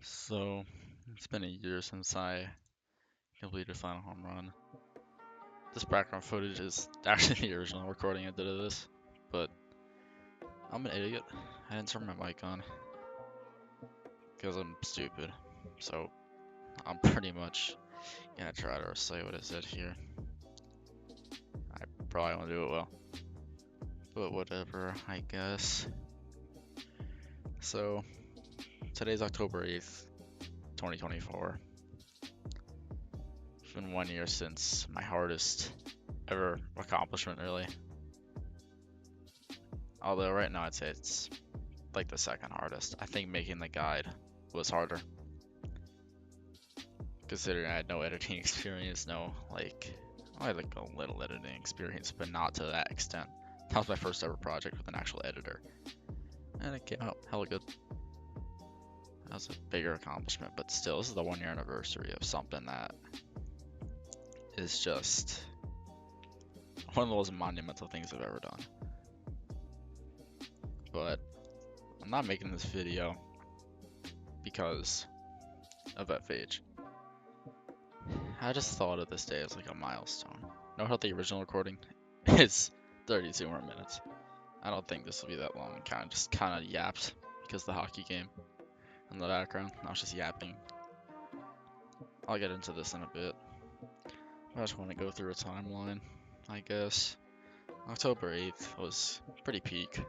So, it's been a year since I completed Final Home Run. This background footage is actually the original recording I did of this, but I'm an idiot. I didn't turn my mic on because I'm stupid. So, I'm pretty much gonna try to recite what I said here. I probably won't do it well, but whatever, I guess. So, today's October 8th, 2024. It's been 1 year since my hardest ever accomplishment, really. Although right now I'd say it's like the second hardest. I think making the guide was harder. Considering I had no editing experience, I had like a little editing experience, but not to that extent. That was my first ever project with an actual editor. And it came out hella good. That was a bigger accomplishment, but still, this is the 1 year anniversary of something that is just one of the most monumental things I've ever done. But I'm not making this video because of FH. I just thought of this day as like a milestone. Know how the original recording is 32 more minutes. I don't think this will be that long. Kind of yapped because the hockey game in the background. I was just yapping. I'll get into this in a bit. I just want to go through a timeline, I guess. October 8th was pretty peak.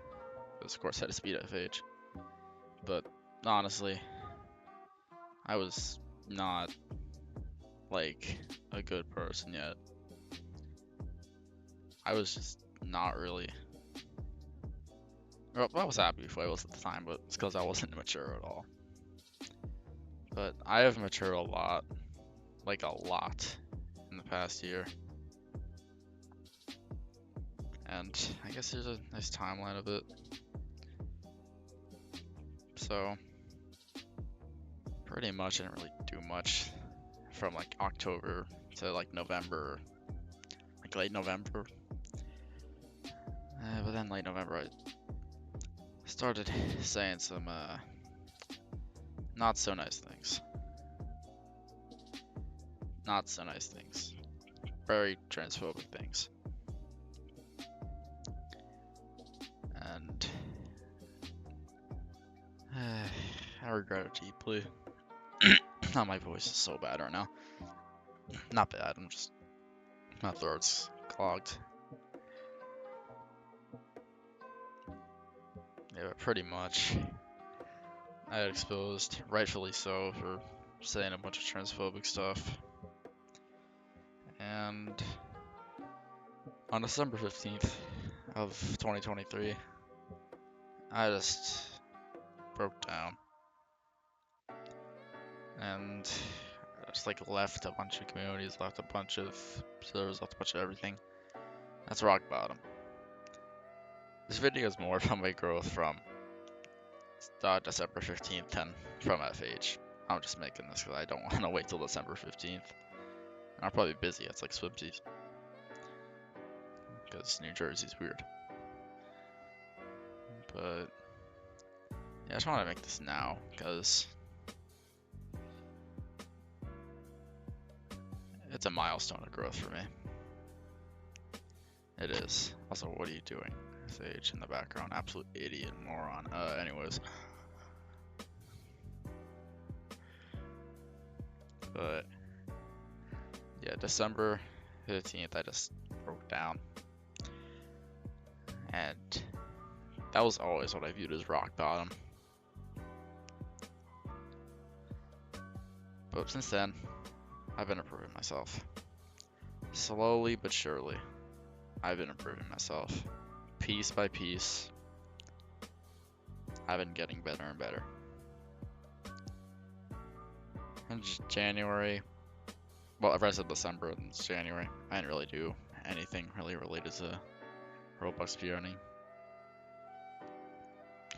Because of course I had to speed FH. But honestly, I was not like a good person yet. I was just not really. Well, I was happy before I was at the time, but it's because I wasn't mature at all. But I have matured a lot, like a lot, in the past year. And I guess there's a nice timeline of it. So, pretty much I didn't really do much from like October to like November, like late November. But then late November I started saying some not so nice things. Not so nice things. Very transphobic things. And I regret it deeply. Now my voice is so bad right now. Not bad, my throat's clogged. Yeah, but pretty much I got exposed, rightfully so, for saying a bunch of transphobic stuff. And on December 15th of 2023, I just broke down. And I just like left a bunch of communities, left a bunch of servers, left a bunch of everything. That's rock bottom. This video is more about my growth from December 15th and from FH. I'm just making this because I don't want to wait till December 15th. I'll probably be busy. It's like swimsies. Because New Jersey's weird. But yeah, I just want to make this now because it's a milestone of growth for me. It is. Also, what are you doing? Sage in the background. Absolute idiot, moron. Anyways. But yeah, December 15th, I just broke down. And that was always what I viewed as rock bottom. But since then, I've been improving myself. Slowly but surely, I've been improving myself. Piece by piece, I've been getting better and better. In January, well, the rest of December and January, I didn't really do anything really related to Roblox speedrunning.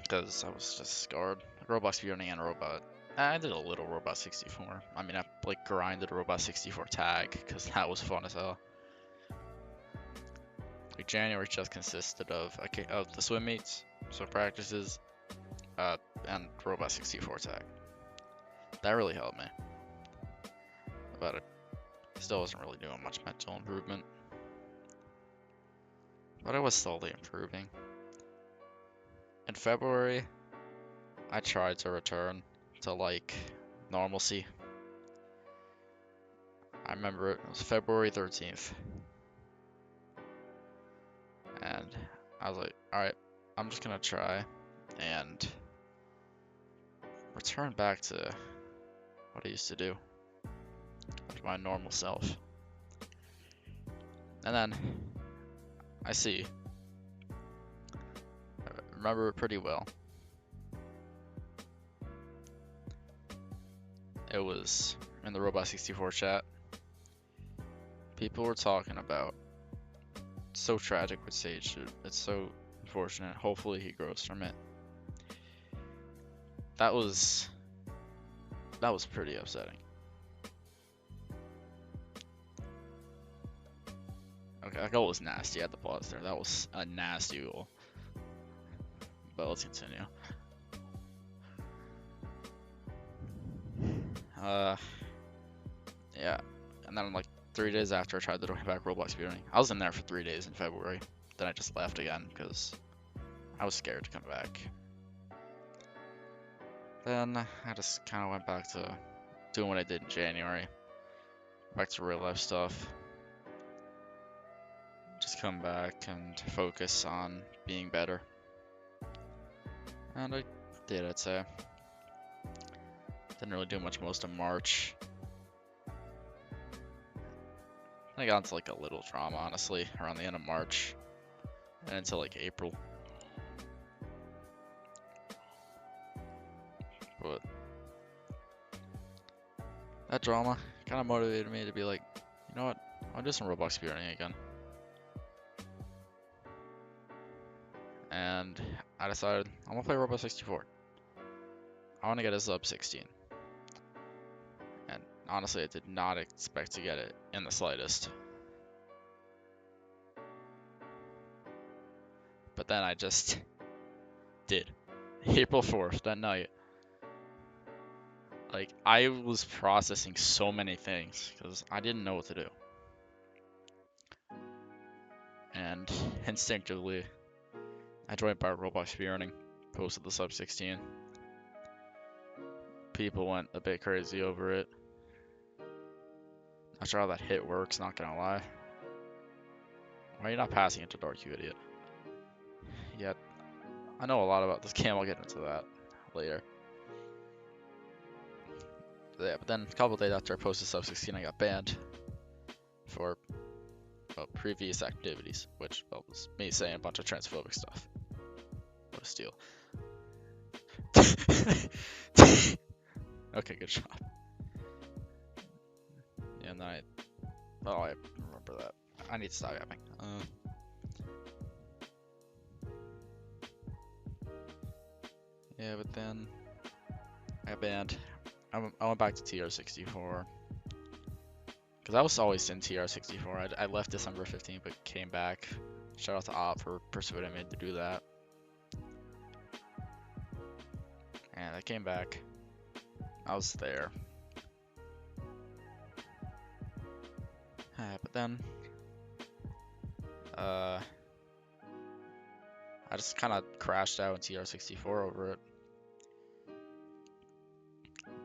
Because I was just scarred. Roblox speedrunning and Robot. I did a little Robot 64. I mean, I like grinded a Robot 64 tag because that was fun as hell. Like January just consisted of the swim meets, so practices, and Robot 64 tag. That really helped me. But it still wasn't really doing much mental improvement. But I was slowly improving. In February, I tried to return to like normalcy. I remember it was February 13th. And I was like, alright, I'm just gonna try and return back to what I used to do, like my normal self. And then I remember it pretty well. It was in the Robot 64 chat. People were talking about it's so tragic with Sage. It's so unfortunate. Hopefully he grows from it. That was pretty upsetting. Okay, that goal was nasty. I had to pause there. That was a nasty goal. But let's continue. Yeah, and then like 3 days after I tried to join back Roblox speedrunning, I was in there for 3 days in February. Then I just left again because I was scared to come back. Then I just kind of went back to doing what I did in January. Back to real life stuff. Just come back and focus on being better. And I did, I'd say. Didn't really do much most of March. I got into like a little drama, honestly, around the end of March and until like April. But that drama kind of motivated me to be like, you know what, I'll do some Roblox speedrunning again. And I decided I'm gonna play Roblox 64. I want to get a sub 16. And honestly, I did not expect to get it in the slightest. But then I just did. April 4th, that night. Like, I was processing so many things because I didn't know what to do. And instinctively, I joined by Roblox speedrunning, posted the sub 16. People went a bit crazy over it. Not sure how that hit works, not gonna lie. Why are you not passing it to Dark, you idiot? Yeah, I know a lot about this game, I'll get into that later. Yeah, but then a couple days after I posted sub 16, I got banned for previous activities, which was me saying a bunch of transphobic stuff. What a steal. Okay, good job. Yeah, and then I remember that. I need to stop yapping. Yeah, but then I got banned. I went back to TR64 because I was always in TR64. I left December 15th, but came back. Shout out to Op for persuading me to do that. And I came back. I was there. But then I just kind of crashed out in TR64 over it.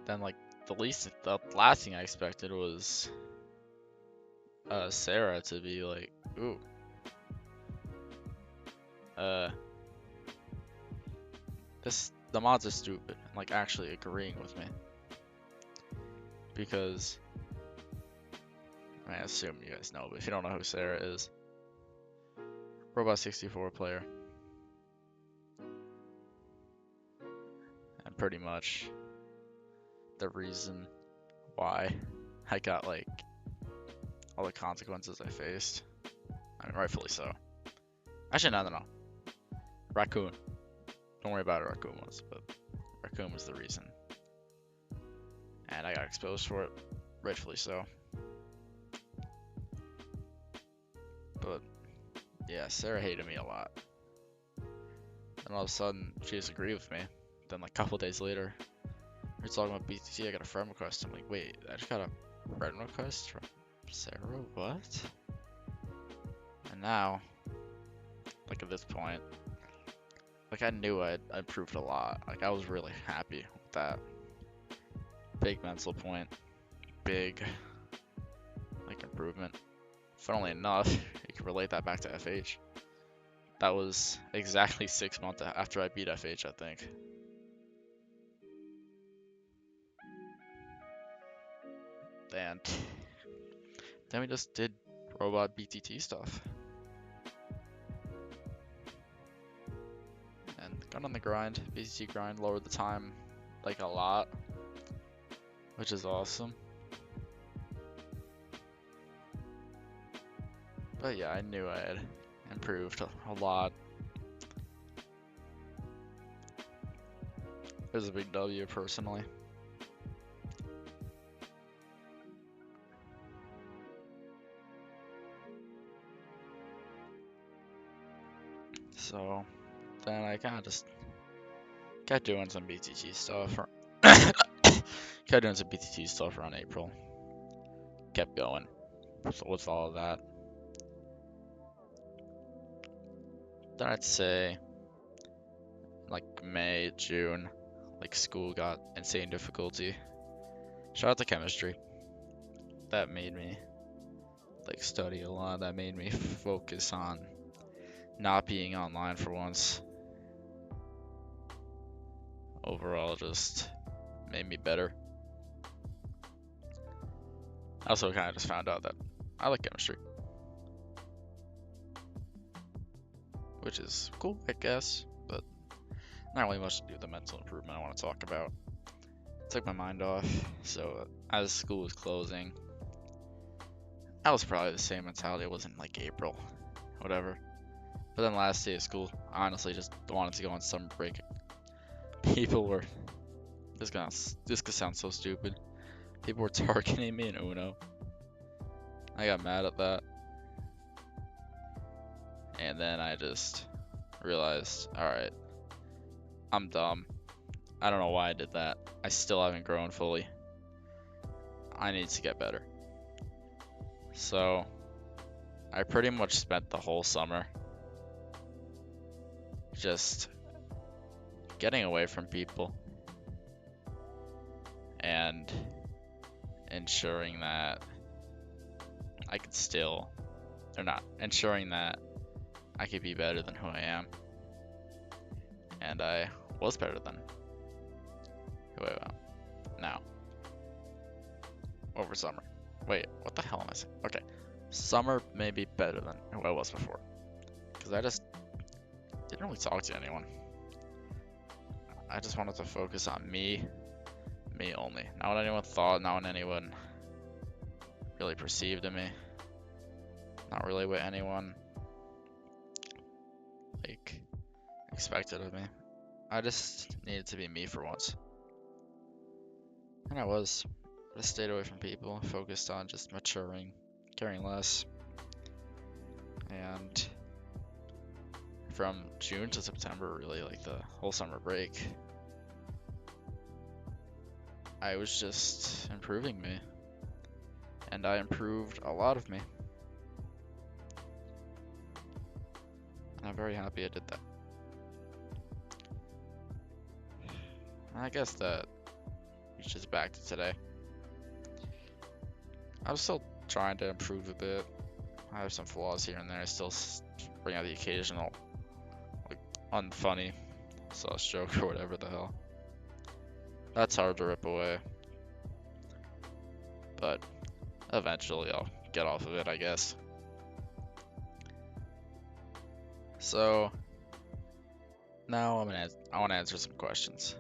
Then like the last thing I expected was Sarah to be like, ooh, the mods are stupid, and like actually agreeing with me. Because I assume you guys know, but if you don't know who Sarah is, Robot 64 player. And pretty much the reason why I got like all the consequences I faced. I mean, rightfully so. Actually, no. Raccoon. Don't worry about it, Raccoon was, but Raccoon was the reason. And I got exposed for it, rightfully so. But yeah, Sarah hated me a lot. And all of a sudden, she disagreed with me. Then like a couple days later, You're talking about BTT, I got a friend request. I'm like, wait, I just got a friend request from Sarah? What? And now, like at this point, like I knew I improved a lot. Like I was really happy with that. Big mental point. Big, like, improvement. Funnily enough, you can relate that back to FH. That was exactly 6 months after I beat FH, I think. And then we just did robot BTT stuff. And got on the grind, BTT grind, lowered the time like a lot, which is awesome. But yeah, I knew I had improved a lot. It was a big W personally. So then I kind of just kept doing some BTT stuff. Kept doing some BTT stuff around April. Kept going with all of that. Then I'd say like May, June, like school got insane difficulty. Shout out to chemistry. That made me like study a lot. That made me focus on not being online for once. Overall, just made me better. I also kind of just found out that I like chemistry, which is cool, I guess, but not really much to do with the mental improvement I want to talk about. Took my mind off, so as school was closing, I was probably the same mentality I was in like April, whatever. But then last day of school, I honestly just wanted to go on summer break. People were, this could sound so stupid. People were targeting me in Uno. I got mad at that. And then I just realized, alright, I'm dumb. I don't know why I did that. I still haven't grown fully. I need to get better. So, I pretty much spent the whole summer just getting away from people and ensuring that I could still, or not, ensuring that I could be better than who I am. And I was better than who I am now. Over summer. Wait, what the hell am I saying? Okay, summer may be better than who I was before. Because I just didn't really talk to anyone. I just wanted to focus on me only. Not what anyone thought, not what anyone really perceived of me. Not really what anyone like expected of me. I just needed to be me for once. And I was. I just stayed away from people, focused on just maturing, caring less. And from June to September, really, like the whole summer break, I was just improving me. And I improved a lot of me. And I'm very happy I did that. And I guess that reaches back to today. I'm still trying to improve a bit. I have some flaws here and there. I still bring out the occasional, like, unfunny sauce joke or whatever the hell. That's hard to rip away. But eventually I'll get off of it, I guess. So now I want to answer some questions.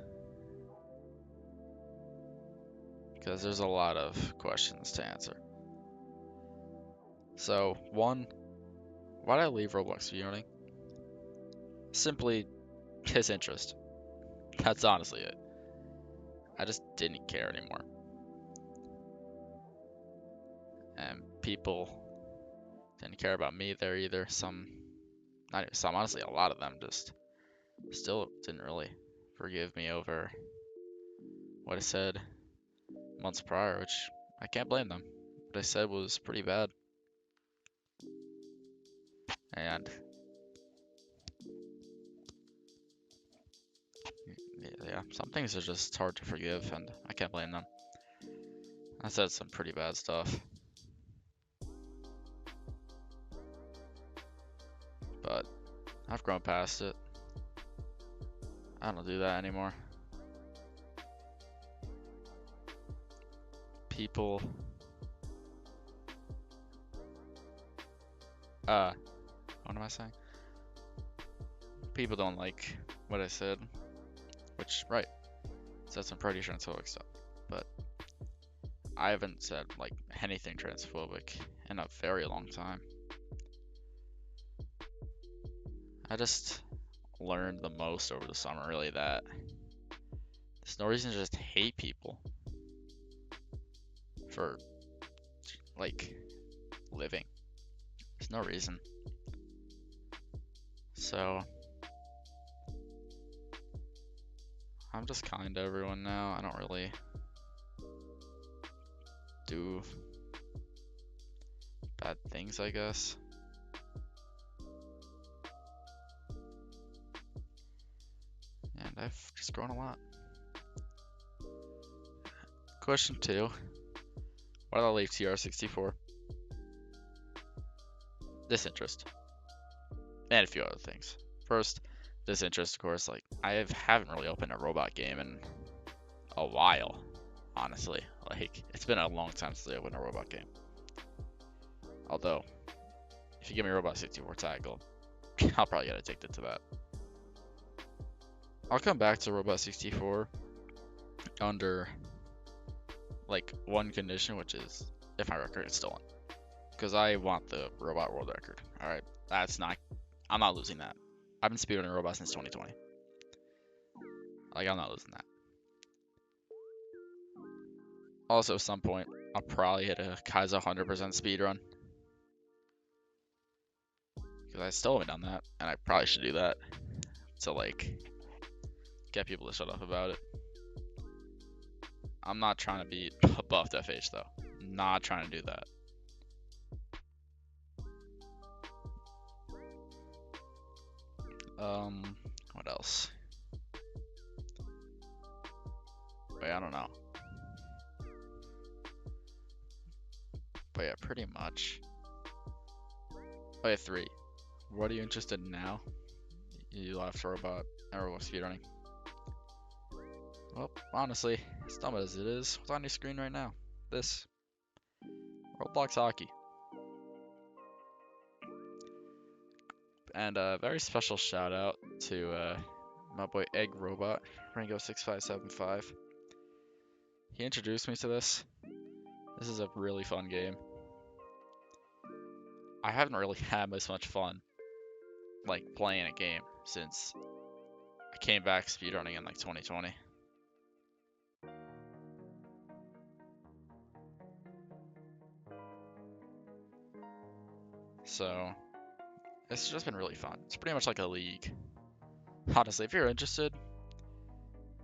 Because there's a lot of questions to answer. So, one, why did I leave Roblox viewing? Simply his interest. That's honestly it. I just didn't care anymore. And people didn't care about me there either. Not even some, honestly, a lot of them just still didn't really forgive me over what I said months prior, which I can't blame them. What I said was pretty bad. And yeah, some things are just hard to forgive, and I can't blame them. I said some pretty bad stuff. But I've grown past it. I don't do that anymore. People, what am I saying? People don't like what I said, which, right, said some pretty transphobic stuff, but I haven't said, like, anything transphobic in a very long time. I just learned the most over the summer, really, that there's no reason to just hate people for, like, living. There's no reason. So, I'm just kind to everyone now. I don't really do bad things, I guess. And I've just grown a lot. Question 2. Why did I leave TR64? Disinterest. And a few other things. First, disinterest, of course. Like, I haven't really opened a robot game in a while, honestly. Like, it's been a long time since I opened a robot game. Although, if you give me Robot 64 Tackle, I'll probably get addicted to that. I'll come back to Robot 64 under, like, one condition, which is if my record is stolen. Because I want the robot world record. Alright, I'm not losing that. I've been speedrunning robots since 2020. Like, I'm not losing that. Also, at some point, I'll probably hit a Kaiser 100% speedrun. Because I still haven't done that, and I probably should do that. To, like, get people to shut up about it. I'm not trying to be a buffed FH, though. Not trying to do that. What else? Wait, I don't know. But yeah, pretty much. Oh yeah, 3. What are you interested in now? You left robot speedrunning. Well, honestly, as dumb as it is, what's on your screen right now? This. Roblox hockey. And a very special shout out to my boy Egg Robot, Ringo6575. He introduced me to this. This is a really fun game. I haven't really had as much fun, like, playing a game since I came back speedrunning in, like, 2020. So, it's just been really fun. It's pretty much like a league. Honestly, if you're interested,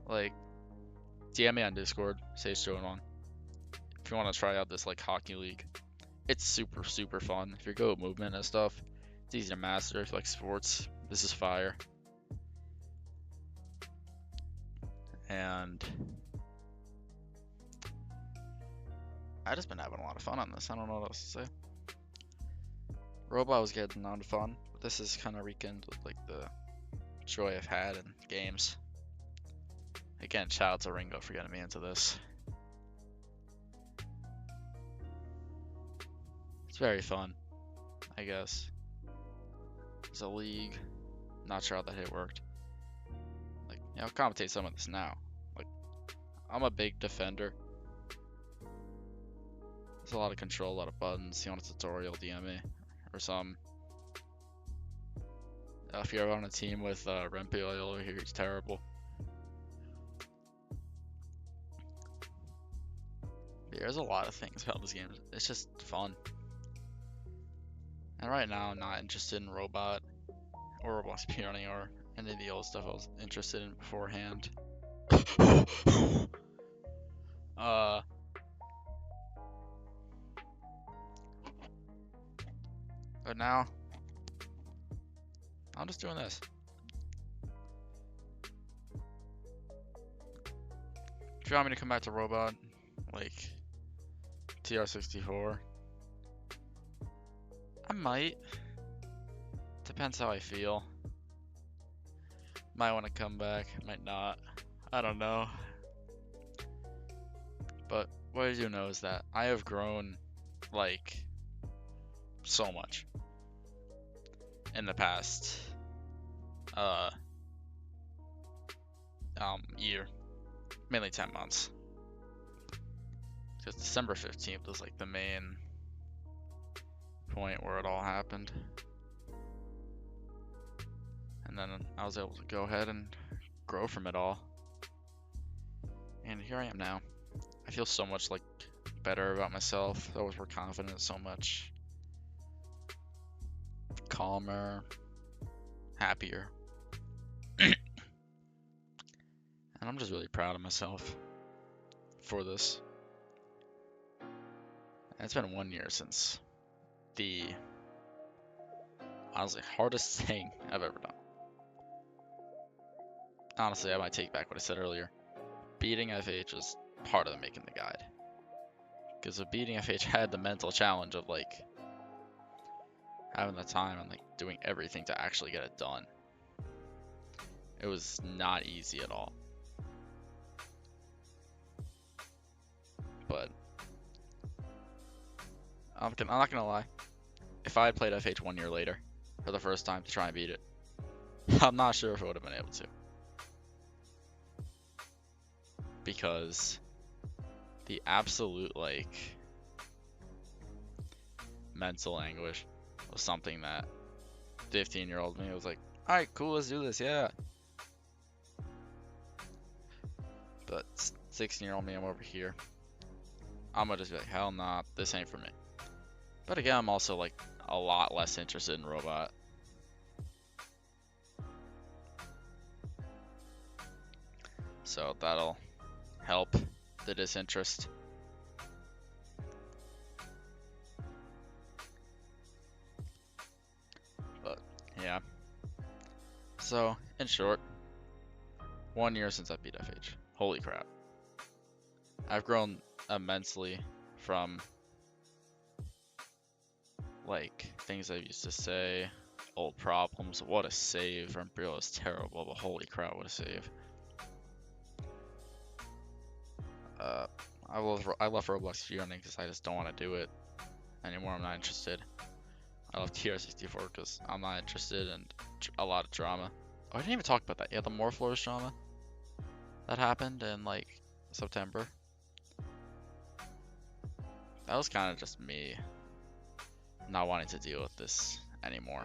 like, DM me on Discord, sagespeedrunning. If you want to try out this, like, hockey league, it's super, super fun. If you're good at movement and stuff, it's easy to master. If you like sports, this is fire. And I just been having a lot of fun on this. I don't know what else to say. Robot was getting on fun, but this is kind of rekindled, like, the joy I've had in games. Again, shout out to Ringo for getting me into this. It's very fun, I guess. It's a league. Not sure how that hit worked. Like, you know, commentate some of this now. Like, I'm a big defender. There's a lot of control, a lot of buttons. You want a tutorial, DM me. Or some. If you're on a team with Rempe over here, he's terrible. There's a lot of things about this game. It's just fun. And right now, I'm not interested in Robot or Robot speedrunning or any of the old stuff I was interested in beforehand. But now, I'm just doing this. If you want me to come back to robot, like TR64, I might. Depends how I feel. Might want to come back, might not. I don't know. But what I do know is that I have grown, like, so much in the past year, mainly 10 months. Because December 15th was like the main point where it all happened. And then I was able to go ahead and grow from it all. And here I am now. I feel so much like better about myself. I was more confident, so much calmer, happier. And I'm just really proud of myself for this. And it's been 1 year since the honestly hardest thing I've ever done. Honestly, I might take back what I said earlier. Beating FH is part of making the guide. Because with beating FH, I had the mental challenge of like having the time and like doing everything to actually get it done. It was not easy at all. But I'm not gonna lie. If I had played FH 1 year later for the first time to try and beat it, I'm not sure if I would have been able to. Because the absolute like mental anguish was something that 15-year-old me was like, alright, cool, let's do this, yeah. But 16-year-old me, I'm over here. I'm gonna just be like, hell nah, this ain't for me. But again, I'm also like a lot less interested in robot. So that'll help the disinterest. But yeah. So in short, 1 year since I beat FH. Holy crap. I've grown immensely from like things I used to say, old problems, what a save, Imperial is terrible, but holy crap, what a save. I left Roblox speedrunning because I just don't want to do it anymore. I'm not interested. I love TR64 because I'm not interested in a lot of drama. Oh, I didn't even talk about that. Yeah, the Morphlore's drama that happened in like September. That was kind of just me not wanting to deal with this anymore.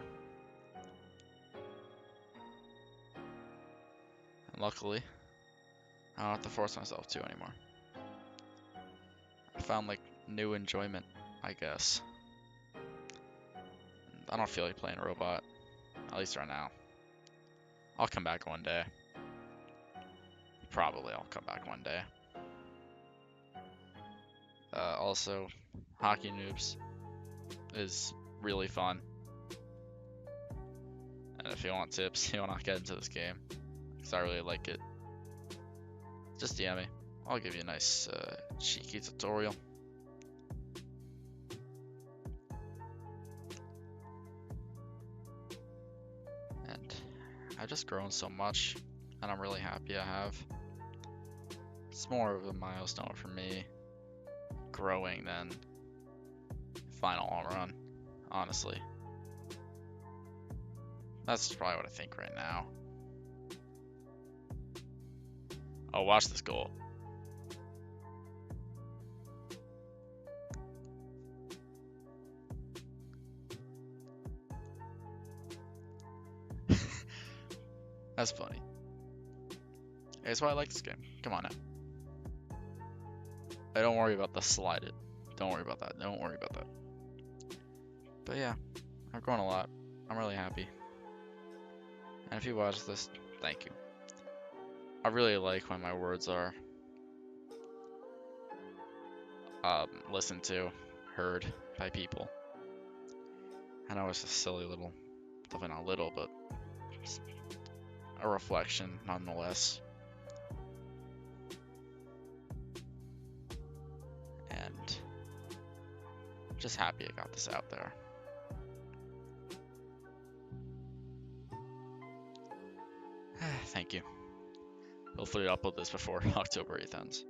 And luckily, I don't have to force myself to anymore. I found like new enjoyment, I guess. I don't feel like playing a robot, at least right now. I'll come back one day. Probably I'll come back one day. Also, Hockey Noobs is really fun. And if you want tips, you want to get into this game, because I really like it, just DM me. I'll give you a nice cheeky tutorial. And I've just grown so much, and I'm really happy I have. It's more of a milestone for me, growing than final home run, honestly. That's probably what I think right now. Oh, watch this goal. That's funny. That's why I like this game. Come on now. Hey, don't worry about the slide it. Don't worry about that. Don't worry about that. But yeah, I've grown a lot. I'm really happy. And if you watch this, thank you. I really like when my words are listened to, heard by people. I know it's a silly little, definitely not little, but just a reflection nonetheless. And just happy I got this out there. Thank you. Hopefully I'll upload this before October 8th ends.